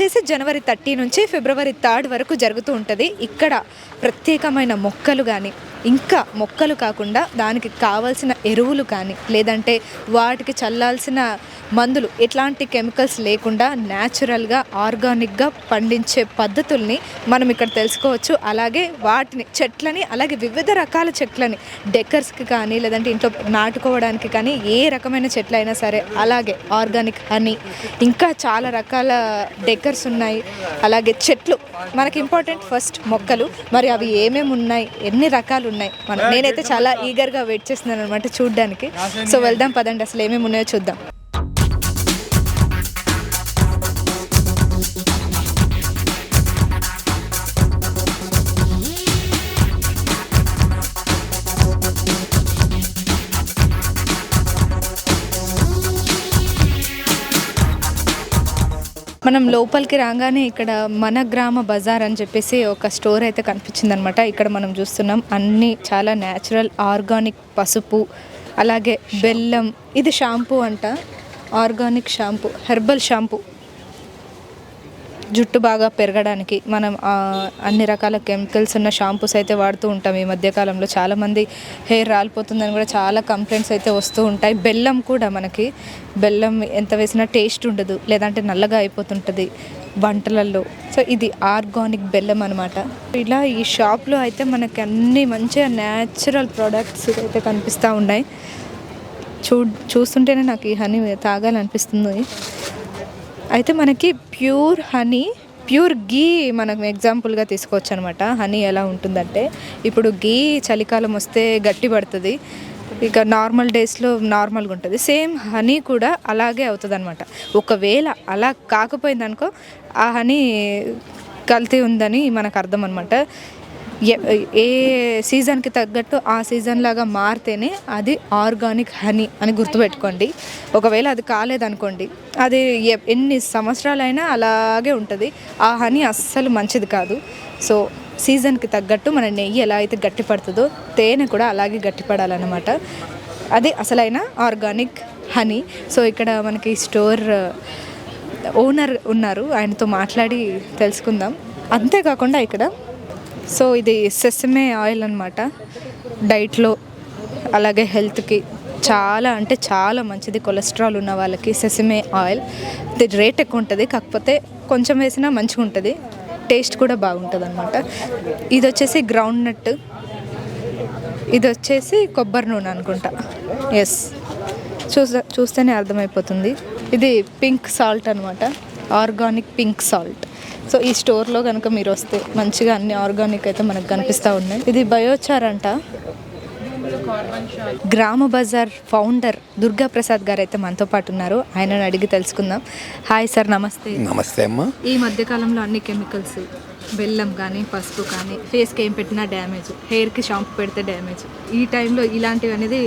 వచ్చేసి జనవరి 30 నుంచి ఫిబ్రవరి 3 వరకు జరుగుతూ ఉంటుంది. ఇక్కడ ప్రత్యేకమైన మొక్కలు కానీ, ఇంకా మొక్కలు కాకుండా దానికి కావాల్సిన ఎరువులు కానీ, లేదంటే వాటికి చల్లాల్సిన మందులు, ఎట్లాంటి కెమికల్స్ లేకుండా న్యాచురల్గా ఆర్గానిక్గా పండించే పద్ధతుల్ని మనం ఇక్కడ తెలుసుకోవచ్చు. అలాగే వాటిని చెట్లని, అలాగే వివిధ రకాల చెట్లని డెకర్స్కి కానీ, లేదంటే ఇంట్లో నాటుకోవడానికి కానీ, ఏ రకమైన చెట్లు అయినా సరే, అలాగే ఆర్గానిక్ హనీ, ఇంకా చాలా రకాల డెకర్స్ ఉన్నాయి. అలాగే చెట్లు మనకి ఇంపార్టెంట్, ఫస్ట్ మొక్కలు, మరి అవి ఏమేమి ఉన్నాయి, ఎన్ని రకాలు ఉన్నాయి, నేనైతే చాలా ఈగర్గా వెయిట్ చేస్తున్నాను అనమాట చూడ్డానికి. సో వెళ్దాం పదండి, అసలు ఏమేమి ఉన్నాయో చూద్దాం. మనం లోపలికి రాగానే ఇక్కడ మన గ్రామ బజార్ అని చెప్పేసి ఒక స్టోర్ అయితే కనిపించింది అనమాట. ఇక్కడ మనం చూస్తున్నాం అన్నీ చాలా న్యాచురల్ ఆర్గానిక్ పసుపు, అలాగే బెల్లం. ఇది షాంపూ అంట, ఆర్గానిక్ షాంపూ, హెర్బల్ షాంపూ. జుట్టు బాగా పెరగడానికి మనం అన్ని రకాల కెమికల్స్ ఉన్న షాంపూస్ అయితే వాడుతూ ఉంటాం. ఈ మధ్యకాలంలో చాలామంది హెయిర్ రాలిపోతుందని కూడా చాలా కంప్లైంట్స్ అయితే వస్తూ ఉంటాయి. బెల్లం కూడా మనకి, బెల్లం ఎంత వేసినా టేస్ట్ ఉండదు, లేదంటే నల్లగా అయిపోతుంటుంది వంటలలో. సో ఇది ఆర్గానిక్ బెల్లం అనమాట. ఇలా ఈ షాప్లో అయితే మనకి అన్ని మంచిగా న్యాచురల్ ప్రోడక్ట్స్ అయితే కనిపిస్తూ ఉన్నాయి. చూస్తుంటేనే నాకు ఈ హనీ తాగాలనిపిస్తుంది. అయితే మనకి ప్యూర్ హనీ, ప్యూర్ గీ మనం ఎగ్జాంపుల్గా తీసుకోవచ్చు అనమాట. హనీ ఎలా ఉంటుందంటే, ఇప్పుడు గీ చలికాలం వస్తే గట్టి పడుతుంది, ఇక నార్మల్ డేస్లో నార్మల్గా ఉంటుంది. సేమ్ హనీ కూడా అలాగే అవుతుంది అనమాట. ఒకవేళ అలా కాకపోయిందనుకో, ఆ హనీ కల్తీ ఉందని మనకు అర్థం అనమాట. ఏ సీజన్కి తగ్గట్టు ఆ సీజన్ లాగా మారితేనే అది ఆర్గానిక్ హనీ అని గుర్తుపెట్టుకోండి. ఒకవేళ అది కాలేదనుకోండి, అది ఎన్ని సంవత్సరాలైనా అలాగే ఉంటుంది. ఆ హనీ అస్సలు మంచిది కాదు. సో సీజన్కి తగ్గట్టు మన నెయ్యి ఎలా అయితే గట్టిపడుతుందో, తేనె కూడా అలాగే గట్టిపడాలన్నమాట. అది అసలైన ఆర్గానిక్ హనీ. సో ఇక్కడ మనకి స్టోర్ ఓనర్ ఉన్నారు, ఆయనతో మాట్లాడి తెలుసుకుందాం. అంతేకాకుండా ఇక్కడ సో ఇది సెసమే ఆయిల్ అనమాట. డైట్లో అలాగే హెల్త్కి చాలా అంటే చాలా మంచిది. కొలెస్ట్రాల్ ఉన్న వాళ్ళకి సెసమే ఆయిల్. ఇది రేట్ ఎక్కువ ఉంటుంది, కాకపోతే కొంచెం వేసినా మంచిగా ఉంటుంది, టేస్ట్ కూడా బాగుంటుంది అనమాట. ఇది వచ్చేసి గ్రౌండ్ నట్, ఇది వచ్చేసి కొబ్బరి నూనె అనుకుంటా. ఎస్, చూస్తేనే అర్థమైపోతుంది. ఇది పింక్ సాల్ట్ అనమాట, ఆర్గానిక్ పింక్ సాల్ట్. సో ఈ స్టోర్లో కనుక మీరు వస్తే మంచిగా అన్ని ఆర్గానిక్ అయితే మనకు కనిపిస్తూ ఉన్నాయి. ఇది బయోచార్ అంట. గ్రామ బజార్ ఫౌండర్ దుర్గా ప్రసాద్ గారు అయితే మనతో పాటు ఉన్నారు, ఆయనను అడిగి తెలుసుకుందాం. హాయ్ సార్, నమస్తే. నమస్తే అమ్మా. ఈ మధ్యకాలంలో అన్ని కెమికల్స్, బెల్లం కానీ పసుపు కానీ, ఫేస్కి ఏం పెట్టినా డ్యామేజ్, హెయిర్కి షాంపూ పెడితే డ్యామేజ్, ఈ టైంలో ఇలాంటివి అనేది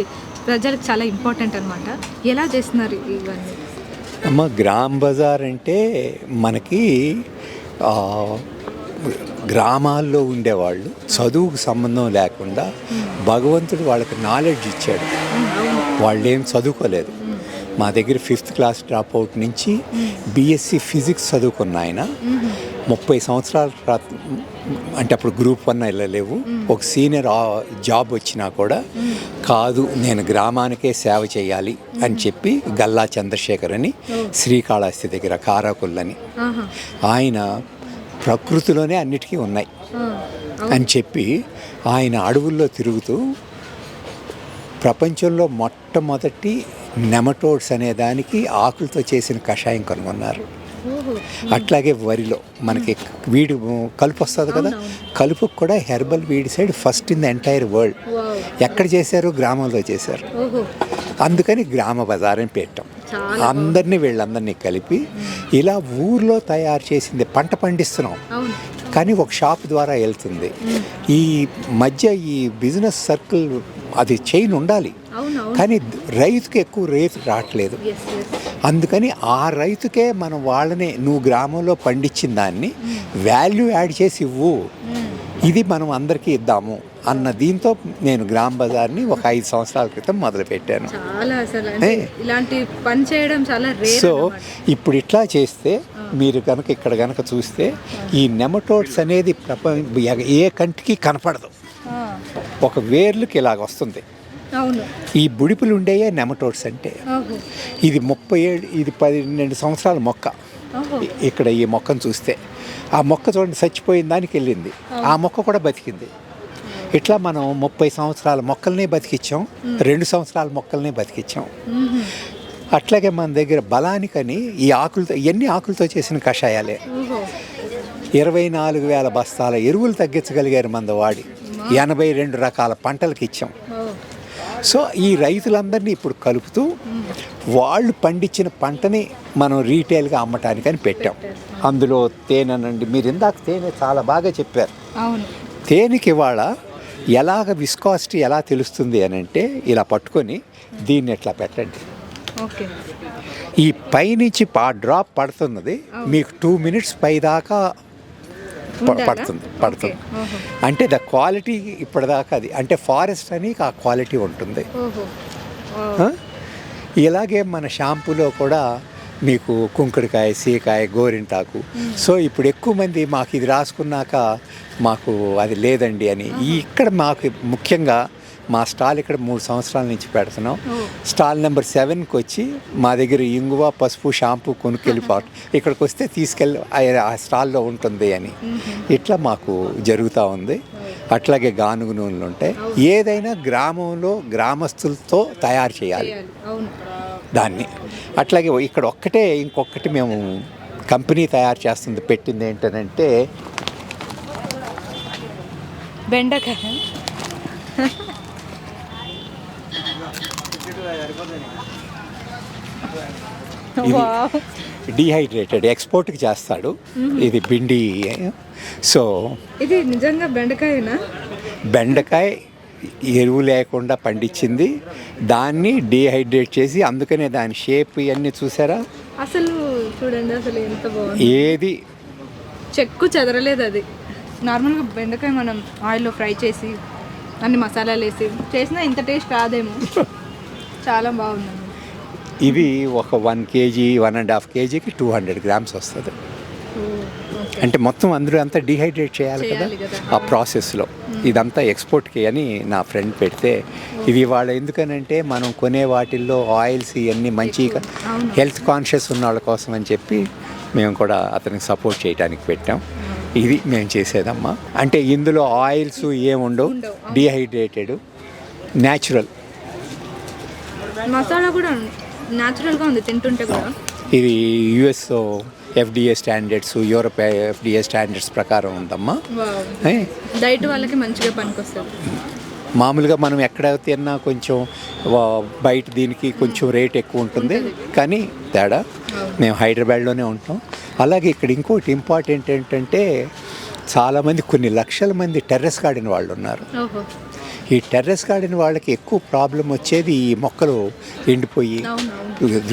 ప్రజలకు చాలా ఇంపార్టెంట్ అనమాట. ఎలా చేస్తున్నారు ఇవన్నీ? అమ్మ, గ్రామ్ బజార్ అంటే మనకి గ్రామాల్లో ఉండేవాళ్ళు చదువుకు సంబంధం లేకుండా భగవంతుడు వాళ్ళకి నాలెడ్జ్ ఇచ్చాడు. వాళ్ళు ఏం చదువుకోలేదు. మా దగ్గర 5th క్లాస్ డ్రాప్ అవుట్ నుంచి బీఎస్సీ ఫిజిక్స్ చదువుకున్న ఆయన 30 సంవత్సరాల అంటే అప్పుడు గ్రూప్ 1 వెళ్ళలేవు, ఒక సీనియర్ జాబ్ వచ్చినా కూడా కాదు, నేను గ్రామానికే సేవ చేయాలి అని చెప్పి గల్లా చంద్రశేఖర్ అని శ్రీకాళహస్తి దగ్గర కారాకుల్లని, ఆయన ప్రకృతిలోనే అన్నిటికీ ఉన్నాయి అని చెప్పి ఆయన అడవుల్లో తిరుగుతూ ప్రపంచంలో మొట్టమొదటి నెమటోడ్స్ అనే దానికి ఆకులతో చేసిన కషాయం కనుగొన్నారు. అట్లాగే వరిలో మనకి వీడి కలుపు వస్తుంది కదా, కలుపుకు కూడా herbal weedicide first in the entire world. ఎక్కడ చేశారు? గ్రామంలో చేశారు. అందుకని గ్రామ బజార్ అని పెట్టాం. వీళ్ళందరినీ కలిపి ఇలా ఊర్లో తయారు చేసింది పంట పండిస్తున్నాం, కానీ ఒక షాప్ ద్వారా వెళ్తుంది. ఈ మధ్య ఈ బిజినెస్ సర్కిల్ అది చైన్ ఉండాలి, కానీ రైతుకి ఎక్కువ రేటు రావట్లేదు. అందుకని ఆ రైతుకే మనం వాళ్ళనే, నువ్వు గ్రామంలో పండించిన దాన్ని వాల్యూ యాడ్ చేసి ఇవ్వు, ఇది మనం అందరికీ ఇద్దాము అన్న దీంతో నేను గ్రామ్ బజార్ని ఒక 5 సంవత్సరాల క్రితం మొదలుపెట్టాను. సో ఇప్పుడు ఇట్లా చేస్తే మీరు కనుక ఇక్కడ కనుక చూస్తే ఈ నెమటోడ్స్ అనేది ఏ కంటికి కనపడదు. ఒక వేర్లుకి ఇలాగ వస్తుంది. అవును, ఈ బుడిపులు ఉండేయే నెమటోడ్స్ అంటే. ఇది 12 సంవత్సరాల మొక్క. ఇక్కడ ఈ మొక్కను చూస్తే ఆ మొక్క చూడండి చచ్చిపోయిన దానికి వెళ్ళింది, ఆ మొక్క కూడా బతికింది. ఇట్లా మనం 30 సంవత్సరాల మొక్కల్ని బతికిచ్చాం, 2 సంవత్సరాల మొక్కల్ని బతికిచ్చాం. అట్లాగే మన దగ్గర బలానికని ఈ ఆకులతో, ఎన్ని ఆకులతో చేసిన కషాయాలే. 24,000 బస్తాల ఎరువులు తగ్గించగలిగారు మన వాడి. 82 రకాల పంటలకు ఇచ్చాం. సో ఈ రైతులందరినీ ఇప్పుడు కలుపుతూ వాళ్ళు పండించిన పంటని మనం రీటైల్గా అమ్మటానికని పెట్టాం. అందులో తేనెనండి, మీరు ఇందాక తేనె చాలా బాగా చెప్పారు. తేనెకి ఇవాళ ఎలాగ విస్కాసిటీ ఎలా తెలుస్తుంది అని అంటే, ఇలా పట్టుకొని దీన్ని ఎట్లా పెట్టండి. ఈ పైనుంచి డ్రాప్ పడుతున్నది మీకు 2 minutes పైదాకా పడుతుంది. అంటే ద క్వాలిటీ ఇప్పటిదాకా అది అంటే ఫారెస్ట్ అని ఆ క్వాలిటీ ఉంటుంది. ఇలాగే మన షాంపూలో కూడా మీకు కుంకుడుకాయ, సీకాయ, గోరింటాకు. సో ఇప్పుడు ఎక్కువ మంది మాకు ఇది రాసుకున్నాక మాకు అది లేదండి అని. ఇక్కడ మాకు ముఖ్యంగా మా స్టాల్ ఇక్కడ 3 సంవత్సరాల నుంచి పెడుతున్నాం. స్టాల్ నెంబర్ 7కి వచ్చి మా దగ్గర ఇంగువ, పసుపు, షాంపూ కొనుక్కెళ్ళిపోవటం, ఇక్కడికి వస్తే తీసుకెళ్ళి ఆ స్టాల్లో ఉంటుంది అని. ఇట్లా మాకు జరుగుతూ ఉంది. అట్లాగే గానుగు నూనెలు ఉంటాయి. ఏదైనా గ్రామంలో గ్రామస్తులతో తయారు చేయాలి దాన్ని. అట్లాగే ఇక్కడ ఇంకొకటి మేము కంపెనీ తయారు చేస్తుంది, పెట్టింది ఏంటంటే బెండకాయ. డీహైడ్రేటెడ్ ఎక్స్పోర్ట్కి చేస్తాడు. ఇది భిండి. సో ఇది నిజంగా బెండకాయనా? బెండకాయ ఎరువు లేకుండా పండించింది, దాన్ని డీహైడ్రేట్ చేసి, అందుకనే దాని షేప్ ఇవన్నీ చూసారా అసలు చూడండి, అసలు ఎంత బాగుంది. ఏది చెక్కు చెదరలేదు. అది నార్మల్గా బెండకాయ మనం ఆయిల్లో ఫ్రై చేసి అన్ని మసాలాలు వేసి చేసినా ఇంత టేస్ట్ రాదేమో. చాలా బాగుందండి. ఇది ఒక 1 kg 1.5 kgకి 200 grams వస్తుంది. అంటే మొత్తం అందరూ అంతా డీహైడ్రేట్ చేయాలి కదా ఆ ప్రాసెస్లో. ఇదంతా ఎక్స్పోర్ట్కి అని నా ఫ్రెండ్ పెడితే, ఇది వాళ్ళ ఎందుకనంటే మనం కొనే వాటిల్లో ఆయిల్స్ ఇవన్నీ మంచిగా హెల్త్ కాన్షియస్ ఉన్న వాళ్ళ కోసం అని చెప్పి మేము కూడా అతనికి సపోర్ట్ చేయడానికి పెట్టాం. ఇది మేము చేసేదమ్మా. అంటే ఇందులో ఆయిల్స్ ఏముండవు, డీహైడ్రేటెడ్, న్యాచురల్. మసాలా కూడా న్యాచురల్గా ఉంది తింటుంటే కూడా. ఇది US FDA standards, Europe FDA standards ప్రకారం ఉందమ్మా. డైట్ వాళ్ళకి మంచిగా పనికొస్తుంది. మామూలుగా మనం ఎక్కడ తిన్నా కొంచెం బయట దీనికి కొంచెం రేట్ ఎక్కువ ఉంటుంది, కానీ తేడా. మేము హైదరాబాద్లోనే ఉంటాం. అలాగే ఇక్కడ ఇంకోటి ఇంపార్టెంట్ ఏంటంటే, చాలామంది, కొన్ని లక్షల మంది టెర్రస్ గార్డెన్ వాళ్ళు ఉన్నారు. ఈ టెర్రస్ గార్డెన్ వాళ్ళకి ఎక్కువ ప్రాబ్లం వచ్చేది ఈ మొక్కలు ఎండిపోయి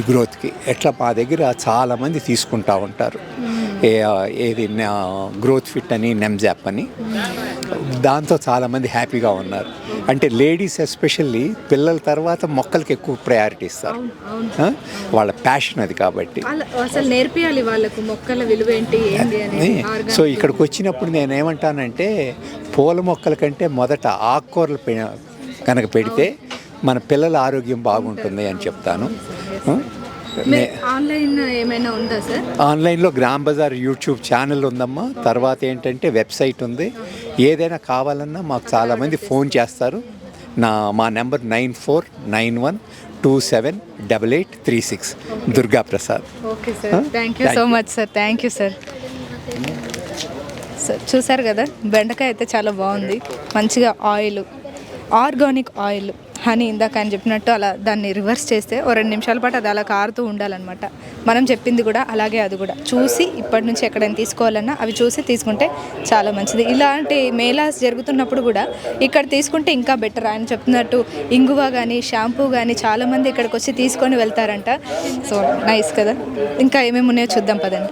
గ్రోత్కి. ఎట్లా మా దగ్గర చాలామంది తీసుకుంటూ ఉంటారు. ఏది గ్రోత్ ఫిట్ అని, నెమ్జాప్ అని. దాంతో చాలామంది హ్యాపీగా ఉన్నారు. అంటే లేడీస్ ఎస్పెషల్లీ పిల్లల తర్వాత మొక్కలకి ఎక్కువ ప్రయారిటీ ఇస్తారు. వాళ్ళ ప్యాషన్ అది కాబట్టి. అసలు నేర్పియాలి వాళ్ళకు మొక్కల విలువ ఏంటి. సో ఇక్కడికి వచ్చినప్పుడు నేనేమంటానంటే, పూల మొక్కల కంటే మొదట ఆకుకూరలు కనుక పెడితే మన పిల్లల ఆరోగ్యం బాగుంటుంది అని చెప్తాను. ఆన్లైన్ ఏమైనా ఉందా సార్? ఆన్లైన్లో గ్రామ్ బజార్ యూట్యూబ్ ఛానల్ ఉందమ్మా. తర్వాత ఏంటంటే వెబ్సైట్ ఉంది. ఏదైనా కావాలన్నా మాకు చాలామంది ఫోన్ చేస్తారు. మా number 9491278836 Durga Prasad. Okay sir, thank you so much sir. Thank you sir. Sir చూసారు కదా, బెండకాయ అయితే చాలా బాగుంది. మంచిగా ఆయిల్, ఆర్గానిక్ ఆయిల్, హనీ ఇందాక ఆయన చెప్పినట్టు అలా దాన్ని రివర్స్ చేస్తే 2 నిమిషాల పాటు అది అలా కారుతూ ఉండాలన్నమాట. మనం చెప్పింది కూడా అలాగే, అది కూడా చూసి ఇప్పటి నుంచి ఎక్కడైనా తీసుకోవాలన్నా అవి చూసి తీసుకుంటే చాలా మంచిది. ఇలాంటి మేళాస్ జరుగుతున్నప్పుడు కూడా ఇక్కడ తీసుకుంటే ఇంకా బెటర్. ఆయన చెప్తున్నట్టు ఇంగువ కానీ, షాంపూ కానీ చాలామంది ఇక్కడికి వచ్చి తీసుకొని వెళ్తారంట. సో నైస్ కదా. ఇంకా ఏమేమి ఉన్నాయో చూద్దాం పదండి.